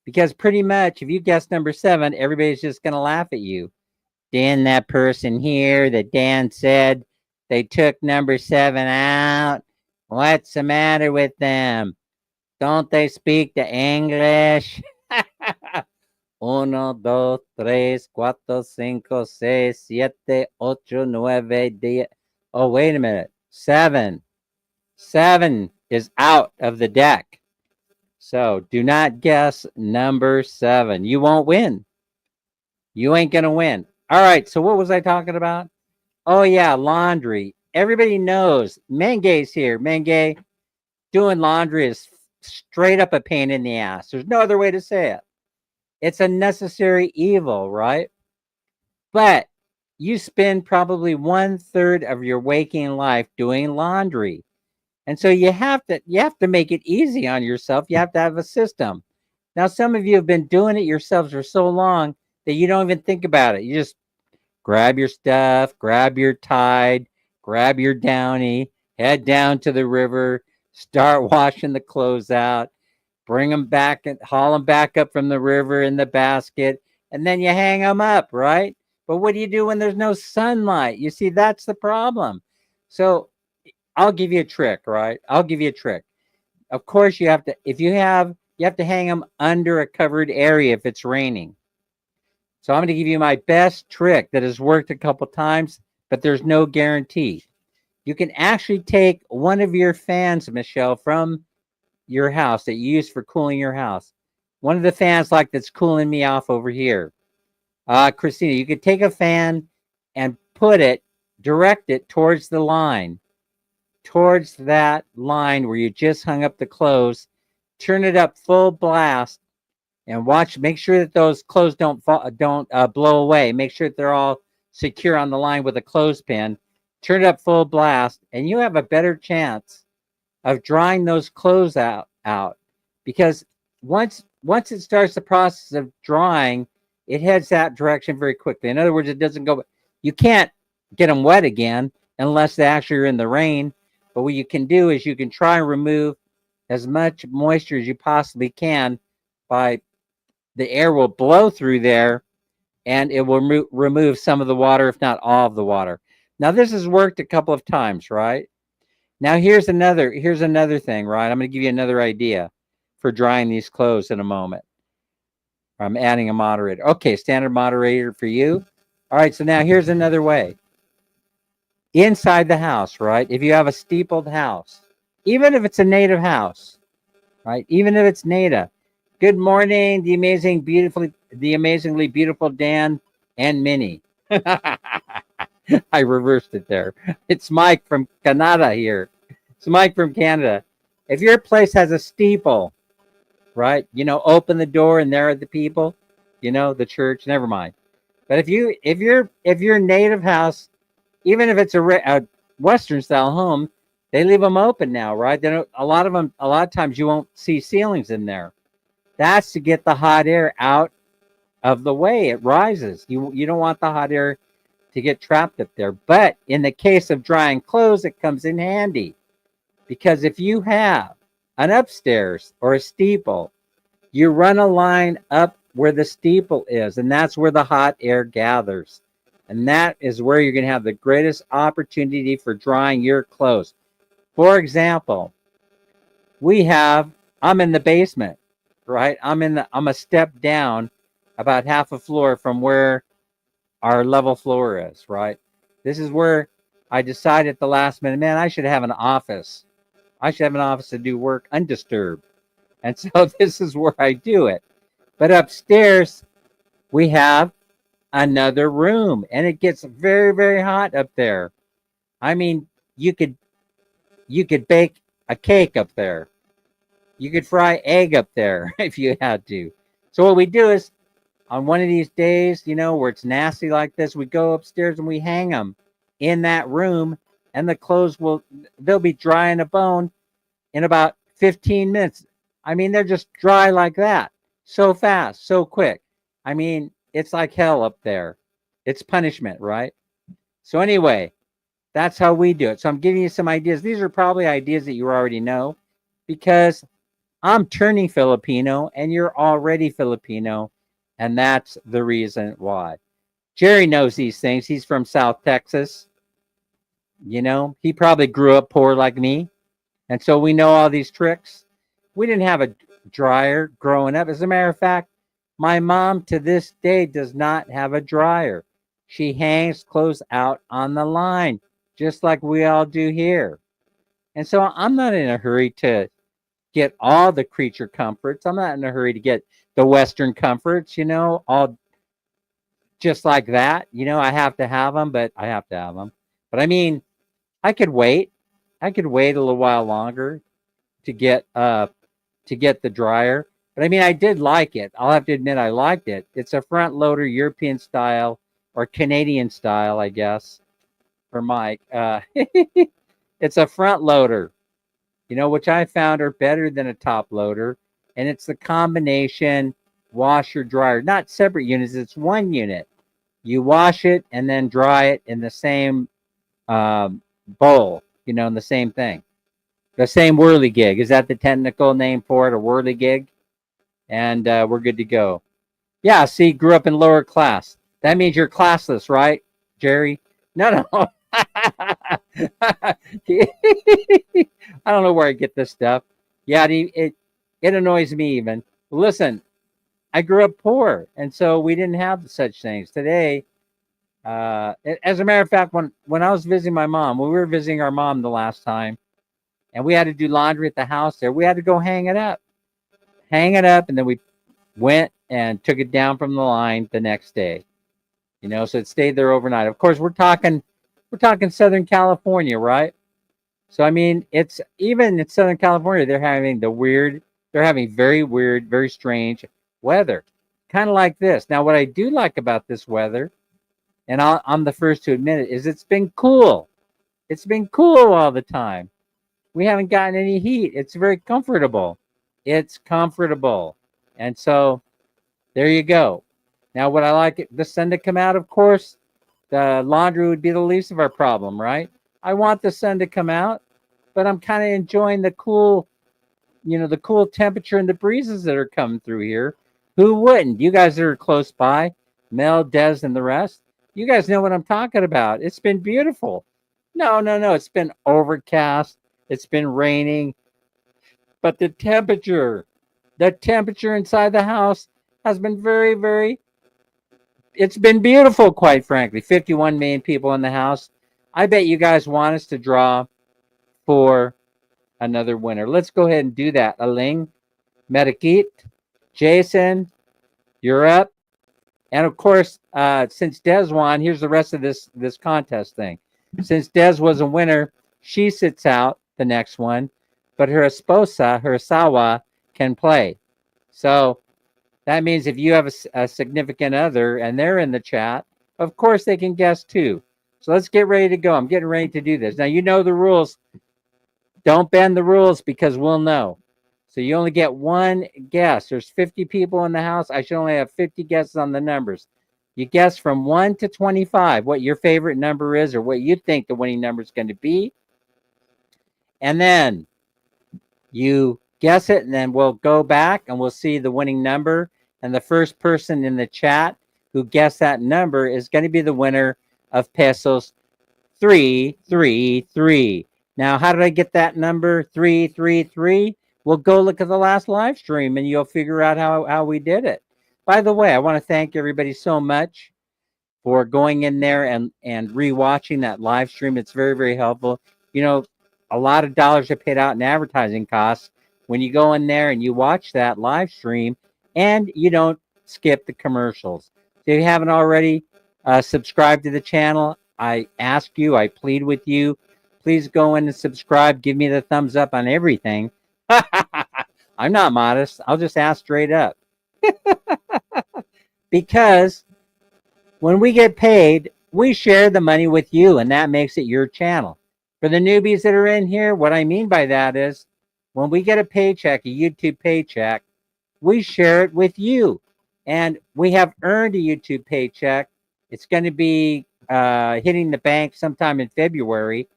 because pretty much if you guess number 7, everybody's just going to laugh at you. Then that person here that Dan said they took number 7 out. What's the matter with them? Don't they speak the English? 1, 2, 3, 4, 5, 6, 7, 8, 9, 10. Oh, wait a minute. 7. 7 is out of the deck. So do not guess number 7. You won't win. You ain't going to win. All right. So what was I talking about? Oh, yeah. Laundry. Everybody knows. Menge's here. Menge, doing laundry is straight up a pain in the ass. There's no other way to say it. It's a necessary evil, right? But you spend probably 1/3 of your waking life doing laundry. And so you have to make it easy on yourself. You have to have a system. Now, some of you have been doing it yourselves for so long that you don't even think about it. You just grab your stuff, grab your Tide, grab your Downy, head down to the river, start washing the clothes out, bring them back and haul them back up from the river in the basket, and then you hang them up, right? But what do you do when there's no sunlight? You see, that's the problem. So I'll give you a trick, right? I'll give you a trick. Of course, you have to, you have to hang them under a covered area if it's raining. So I'm going to give you my best trick that has worked a couple times, but there's no guarantee. You can actually take one of your fans, Michelle, from your house that you use for cooling your house. One of the fans like that's cooling me off over here. Christina, you could take a fan and direct it towards the line, towards that line where you just hung up the clothes, turn it up full blast, and make sure that those clothes don't blow away. Make sure that they're all secure on the line with a clothespin. Turn it up full blast, and you have a better chance of drying those clothes out, because once it starts the process of drying, it heads that direction very quickly. In other words, it doesn't go. You can't get them wet again unless they actually are in the rain. But what you can do is you can try and remove as much moisture as you possibly can by the air will blow through there, and it will remove some of the water, if not all of the water. Now, this has worked a couple of times, right? Now here's another thing, right? I'm going to give you another idea for drying these clothes in a moment. I'm adding a moderator. Okay, standard moderator for you. All right, so now here's another way. Inside the house, right? If you have a steepled house, even if it's a native house, right? Even if it's native. Good morning, the amazingly beautiful Dan and Minnie. I reversed it there. It's Mike from Canada here. It's Mike from Canada. If your place has a steeple, right? Open the door and there are the people, the church, never mind. But if your native house, even if it's a Western style home, they leave them open now, right? They don't, a lot of times you won't see ceilings in there. That's to get the hot air out of the way. It rises. You don't want the hot air to get trapped up there. But in the case of drying clothes, it comes in handy because if you have an upstairs or a steeple, you run a line up where the steeple is, and that's where the hot air gathers. And that is where you're going to have the greatest opportunity for drying your clothes. For example, I'm in the basement, right? I'm a step down about half a floor from where our level floor is, right? This is where I decided at the last minute, man, I should have an office. I should have an office to do work undisturbed. And so this is where I do it. But upstairs, we have another room, and it gets very, very hot up there. I mean, you could bake a cake up there. You could fry egg up there if you had to. So what we do is on one of these days, where it's nasty like this, we go upstairs and we hang them in that room, and the clothes they'll be dry in a bone in about 15 minutes. I mean, they're just dry like that. So fast, so quick. I mean, it's like hell up there. It's punishment, right? So anyway, that's how we do it. So I'm giving you some ideas. These are probably ideas that you already know because I'm turning Filipino and you're already Filipino. And that's the reason why. Jerry knows these things. He's from South Texas. He probably grew up poor like me. And so we know all these tricks. We didn't have a dryer growing up. As a matter of fact, my mom to this day does not have a dryer. She hangs clothes out on the line, just like we all do here. And so I'm not in a hurry to get all the creature comforts. I'm not in a hurry to get the Western comforts, all just like that. I have to have them, but I have to have them. But I mean, I could wait. I could wait a little while longer to get the dryer. But I mean, I did like it. I'll have to admit I liked it. It's a front loader European style or Canadian style, I guess, for Mike. It's a front loader, which I found are better than a top loader. And it's the combination washer dryer, not separate units. It's one unit. You wash it and then dry it in the same bowl, in the same thing. The same whirligig. Is that the technical name for it, a whirligig? And we're good to go. Yeah, see, grew up in lower class. That means you're classless, right, Jerry? No. I don't know where I get this stuff. Yeah, it annoys me even. Listen, I grew up poor, and so we didn't have such things. Today, as a matter of fact, when I was visiting my mom, when we were visiting our mom the last time, and we had to do laundry at the house there, we had to go hang it up, and then we went and took it down from the line the next day. So it stayed there overnight. Of course, we're talking Southern California, right? So I mean, it's even in Southern California, they're having very weird, very strange weather, kind of like this. Now, what I do like about this weather, and I'm the first to admit it, is it's been cool. It's been cool all the time. We haven't gotten any heat. It's very comfortable. It's comfortable. And so there you go. Now, would I like the sun to come out? Of course, the laundry would be the least of our problem, right? I want the sun to come out, but I'm kind of enjoying the cool temperature and the breezes that are coming through here. Who wouldn't? You guys that are close by, Mel, Des, and the rest, you guys know what I'm talking about. It's been beautiful. No. It's been overcast. It's been raining, but the temperature inside the house has been very, it's been beautiful, quite frankly. 51 million people in the house. I bet you guys want us to draw for another winner. Let's go ahead and do that. Aling, Medikit, Jason, you're up. And of course, since Des won, here's the rest of this contest thing. Since Des was a winner, she sits out the next one, but her esposa, her asawa, can play. So that means if you have a significant other and they're in the chat, of course they can guess too. So let's get ready to go. I'm getting ready to do this. Now, you know the rules. Don't bend the rules because we'll know. So you only get one guess. There's 50 people in the house. I should only have 50 guesses on the numbers. You guess from 1 to 25 what your favorite number is or what you think the winning number is going to be. And then you guess it, and then we'll go back and we'll see the winning number. And the first person in the chat who guessed that number is going to be the winner of pesos 333. Now, how did I get that number 333? Well, go look at the last live stream and you'll figure out how we did it. By the way, I want to thank everybody so much for going in there and rewatching that live stream. It's very helpful. You know, a lot of dollars are paid out in advertising costs when you go in there and you watch that live stream and you don't skip the commercials. So if you haven't already subscribed to the channel, I ask you, I plead with you, please go in and subscribe. Give me the thumbs up on everything. I'm not modest. I'll just ask straight up. Because when we get paid, we share the money with you, and that makes it your channel. For the newbies that are in here, what I mean by that is when we get a paycheck, a YouTube paycheck, we share it with you. And we have earned a YouTube paycheck. It's going to be hitting the bank sometime in February.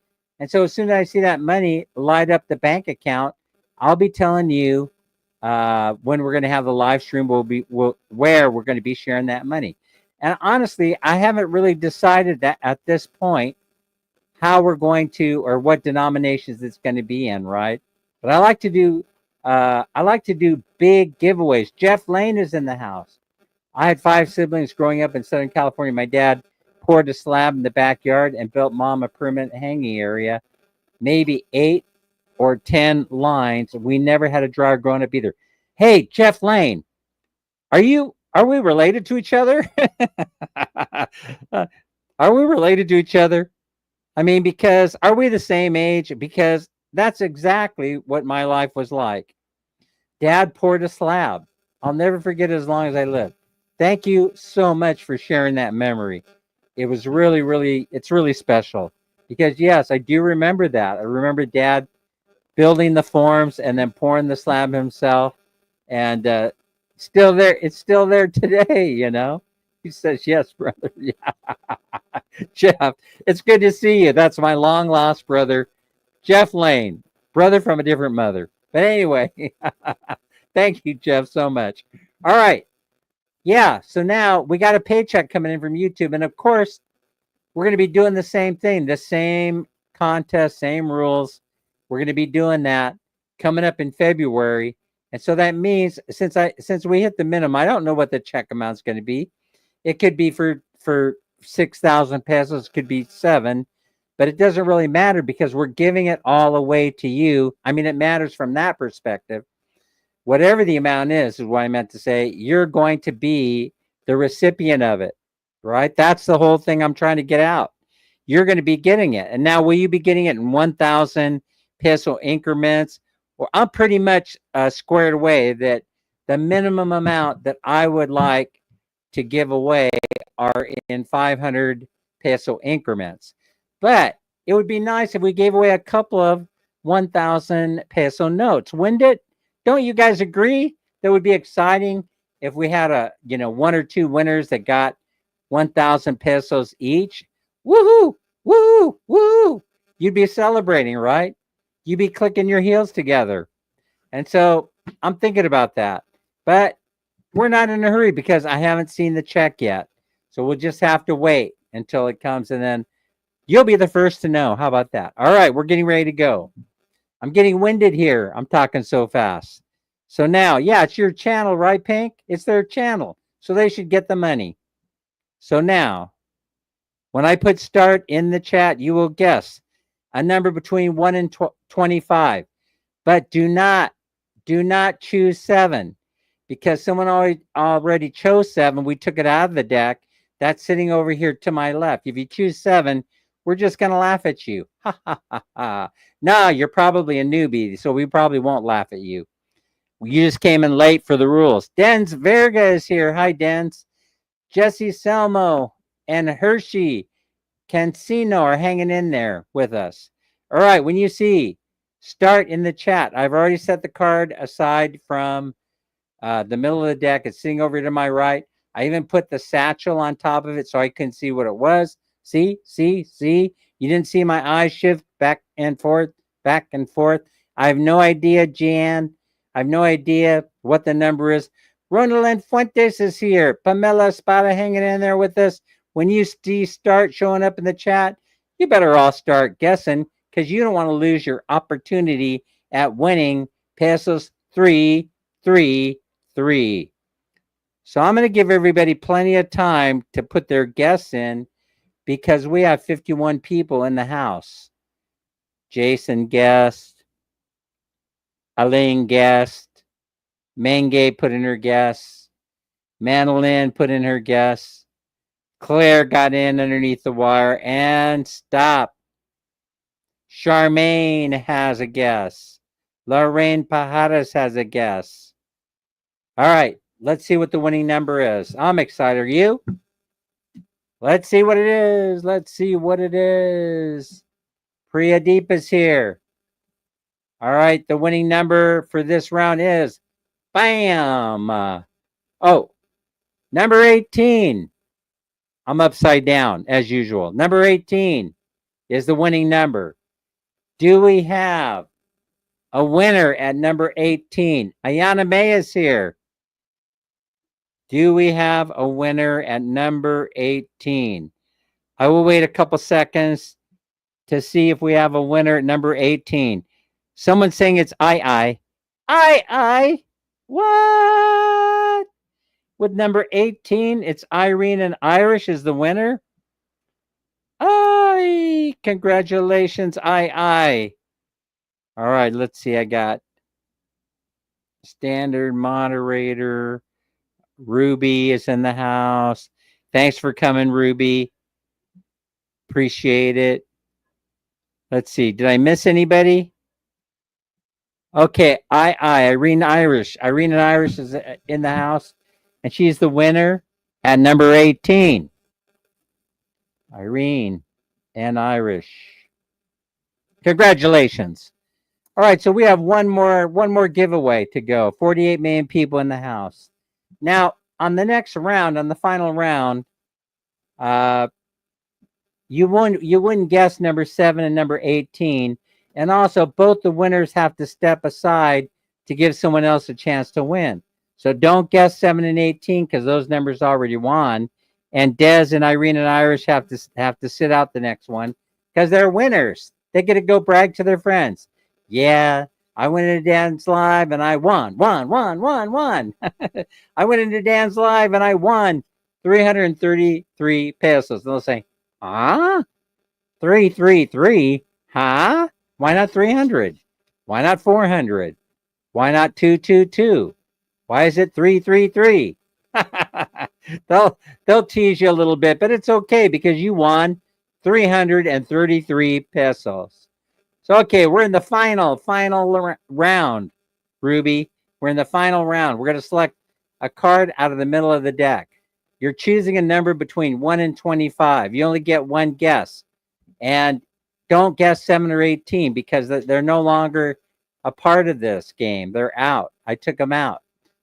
And so as soon as I see that money light up the bank account, I'll be telling you when we're going to have the live stream, where we're going to be sharing that money. And honestly, I haven't really decided that at this point how we're going to, or what denominations it's going to be in, right? But I like to do big giveaways. Jeff Lane is in the house. I had 5 siblings growing up in Southern California. My dad poured a slab in the backyard and built mom a permanent hanging area, maybe 8 or 10 lines. We never had a dryer growing up either. Hey, Jeff Lane, are we related to each other? Are we related to each other? I mean, because are we the same age? Because that's exactly what my life was like. Dad poured a slab. I'll never forget it as long as I live. Thank you so much for sharing that memory. It was it's really special. Because yes, I do remember that. I remember Dad building the forms and then pouring the slab himself. And still there. It's still there today, you know. He says, yes, brother. Yeah. Jeff, it's good to see you. That's my long lost brother, Jeff Lane, brother from a different mother. But anyway, thank you, Jeff, so much. All right. Yeah. So now we got a paycheck coming in from YouTube. And of course, we're going to be doing the same thing, the same contest, same rules. We're going to be doing that coming up in February. And so that means since we hit the minimum, I don't know what the check amount is going to be. It could be for 6,000 pesos, could be 7, but it doesn't really matter because we're giving it all away to you. I mean, it matters from that perspective. Whatever the amount is what I meant to say. You're going to be the recipient of it, right? That's the whole thing I'm trying to get out. You're going to be getting it. And now, will you be getting it in 1,000 peso increments? Well, I'm pretty much squared away that the minimum amount that I would like to give away are in 500 peso increments. But it would be nice if we gave away a couple of 1,000 peso notes. Wouldn't it? Don't you guys agree? That would be exciting if we had 1 or 2 winners that got 1,000 pesos each. Woohoo! Woohoo! Woohoo! You'd be celebrating, right? You'd be clicking your heels together. And so I'm thinking about that. But we're not in a hurry because I haven't seen the check yet. So we'll just have to wait until it comes, and then you'll be the first to know. How about that? All right, we're getting ready to go. I'm getting winded here. I'm talking so fast. So now, yeah, it's your channel, right, Pink? It's their channel. So they should get the money. So now, when I put start in the chat, you will guess a number between 1 and 25. But do not choose 7 because someone already chose 7. We took it out of the deck. That's sitting over here to my left. If you choose 7, we're just going to laugh at you. Ha, ha, ha, ha. No, you're probably a newbie, so we probably won't laugh at you. You just came in late for the rules. Dens Verga is here. Hi, Dens. Jesse Selmo and Hershey Cancino are hanging in there with us. All right, when you see start in the chat, I've already set the card aside from the middle of the deck. It's sitting over to my right. I even put the satchel on top of it so I couldn't see what it was. See? You didn't see my eyes shift back and forth, back and forth. I have no idea, Jan. I have no idea what the number is. Ronaldin Fuentes is here. Pamela Espada hanging in there with us. When you start showing up in the chat, you better all start guessing because you don't want to lose your opportunity at winning pesos 333. So I'm going to give everybody plenty of time to put their guess in because we have 51 people in the house. Jason guessed. Elaine guessed. Menge put in her guess. Manolin put in her guess. Claire got in underneath the wire and stop. Charmaine has a guess. Lorraine Pajares has a guess. All right, let's see what the winning number is. I'm excited. Are you? Let's see what it is. Let's see what it is. Priyadeep is here. All right, the winning number for this round is bam. Number 18. I'm upside down as usual. Number 18 is the winning number. Do we have a winner at number 18? Ayana May is here. Do we have a winner at number 18? I will wait a couple seconds to see if we have a winner at number 18. Someone's saying it's I. What? With number 18, it's Irene and Irish is the winner. Congratulations, I. All right, let's see. I got standard moderator. Ruby is in the house. Thanks for coming, Ruby. Appreciate it. Let's see. Did I miss anybody? Okay, Irene Irish. Irene and Irish is in the house, and she's the winner at number 18. Irene and Irish. Congratulations. All right, so we have one more giveaway to go. 48 million people in the house. Now, on the next round, on the final round, you wouldn't guess number 7 and number 18. And also, both the winners have to step aside to give someone else a chance to win. So don't guess 7 and 18 because those numbers already won. And Des and Irene and Irish have to sit out the next one because they're winners. They get to go brag to their friends. Yeah, I went into Dan's Live and I won. I went into Dan's Live and I won 333 pesos. And they'll say, 333? Huh? Why not 300? Why not 400? Why not 222? Why is it 333? They'll tease you a little bit, but it's okay because you won 333 pesos. So, okay, we're in the final round, Ruby. We're in the final round. We're going to select a card out of the middle of the deck. You're choosing a number between 1 and 25. You only get one guess. And don't guess 7 or 18 because they're no longer a part of this game. They're out. I took them out.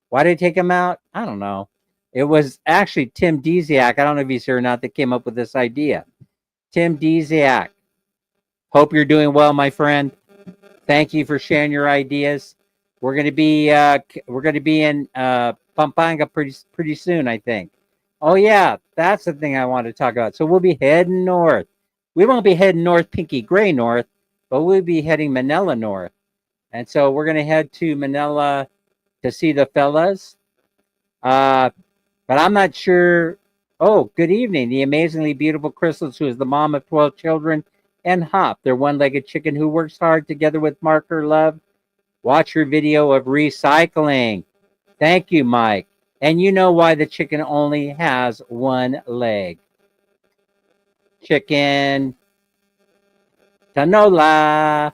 Why did I take them out? I don't know. It was actually Tim Dziak. I don't know if he's here or not that came up with this idea. Tim Dziak. Hope you're doing well, my friend. Thank you for sharing your ideas. We're going to be in Pampanga pretty soon, I think. Oh yeah, that's the thing I want to talk about. So we'll be heading north. We won't be heading north, pinky gray north, but we'll be heading Manila north. And so we're going to head to Manila to see the fellas. But I'm not sure. Oh, good evening. The amazingly beautiful Chrysalis, who is the mom of 12 children, and Hop, their one-legged chicken who works hard together with Marker Love. Watch your video of recycling. Thank you, Mike. And you know why the chicken only has one leg. Chicken. Tanola.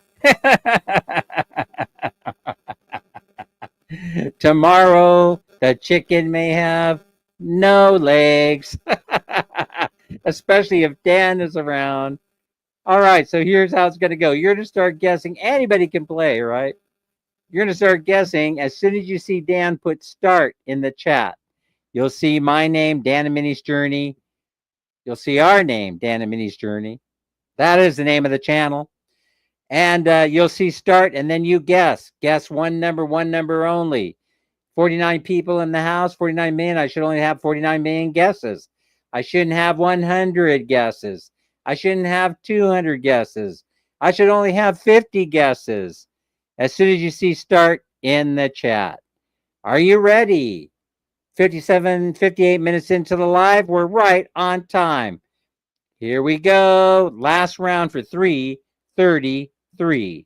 Tomorrow, the chicken may have no legs. Especially if Dan is around. All right, so here's how it's going to go. You're going to start guessing. Anybody can play, right? You're going to start guessing as soon as you see Dan put start in the chat. You'll see my name, Dan and Minnie's Journey. You'll see our name, Dan and Minnie's Journey. That is the name of the channel. And you'll see start, and then you guess. Guess one number only. 49 people in the house, 49 million. I should only have 49 million guesses. I shouldn't have 100 guesses. I shouldn't have 200 guesses. I should only have 50 guesses. As soon as you see start in the chat. Are you ready? 58 minutes into the live. We're right on time. Here we go. Last round for 333.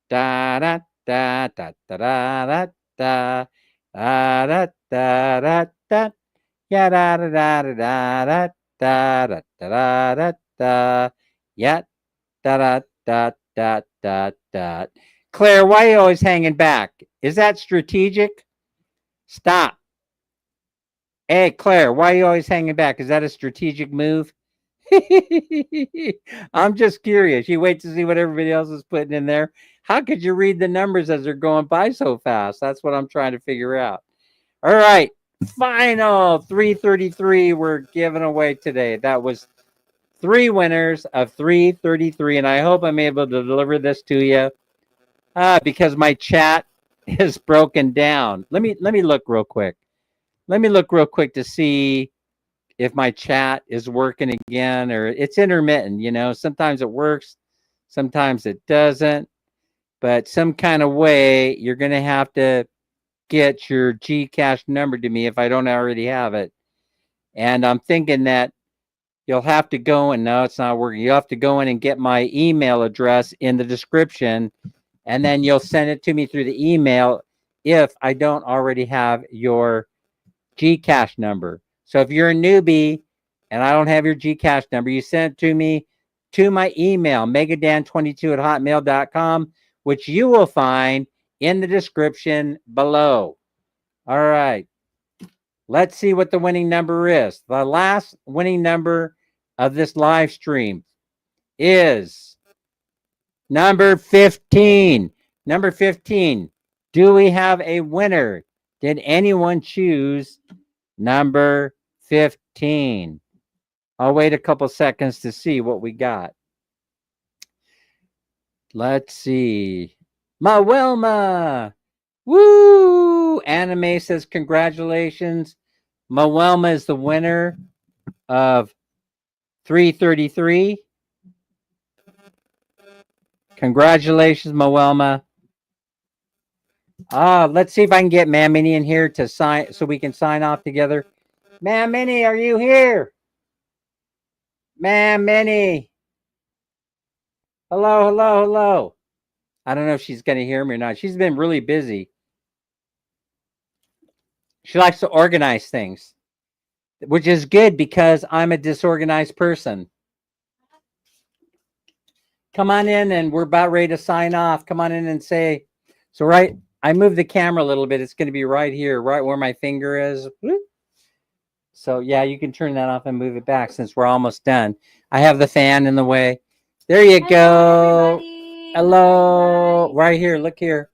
Da da da da da da da da da da da da. Ya da da da da da da da da da da. Ya da da da da da da. Claire, why are you always hanging back? Is that strategic? Stop. Hey, Claire, why are you always hanging back? Is that a strategic move? I'm just curious. You wait to see what everybody else is putting in there. How could you read the numbers as they're going by so fast? That's what I'm trying to figure out. All right. Final 333 we're giving away today. That was 3 winners of 333, and I hope I'm able to deliver this to you because my chat is broken down. Let me look real quick. Let me look real quick to see if my chat is working again, or it's intermittent. You know, sometimes it works, sometimes it doesn't. But some kind of way, you're going to have to get your GCASH number to me if I don't already have it. And I'm thinking that you'll have to go, and no, it's not working. You'll have to go in and get my email address in the description, and then you'll send it to me through the email if I don't already have your GCASH number. So if you're a newbie and I don't have your GCASH number, you send it to me to my email, megadan22@hotmail.com, which you will find in the description below. All right. Let's see what the winning number is. The last winning number of this live stream is number 15. Number 15. Do we have a winner? Did anyone choose number 15? I'll wait a couple seconds to see what we got. Let's see. Mawelma. Woo! Anime says congratulations. Mawelma is the winner of 333. Congratulations, Mawelma. Let's see if I can get Mam Minnie in here to sign so we can sign off together. Mam Minnie, are you here? Mam Minnie. Hello, hello, hello. I don't know if she's going to hear me or not. She's been really busy. She likes to organize things, which is good because I'm a disorganized person. Come on in, and we're about ready to sign off. Come on in and say, so right, I moved the camera a little bit. It's going to be right here, right where my finger is. So yeah, you can turn that off and move it back since we're almost done. I have the fan in the way. There you go. Everybody. Hello. Hi. Right here. Look here.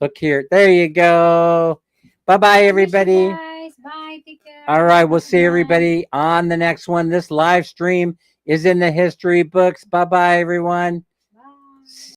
Look here. There you go. Bye-bye, everybody. Guys. Bye. Take care. All right. We'll see everybody on the next one. This live stream is in the history books. Bye-bye, everyone.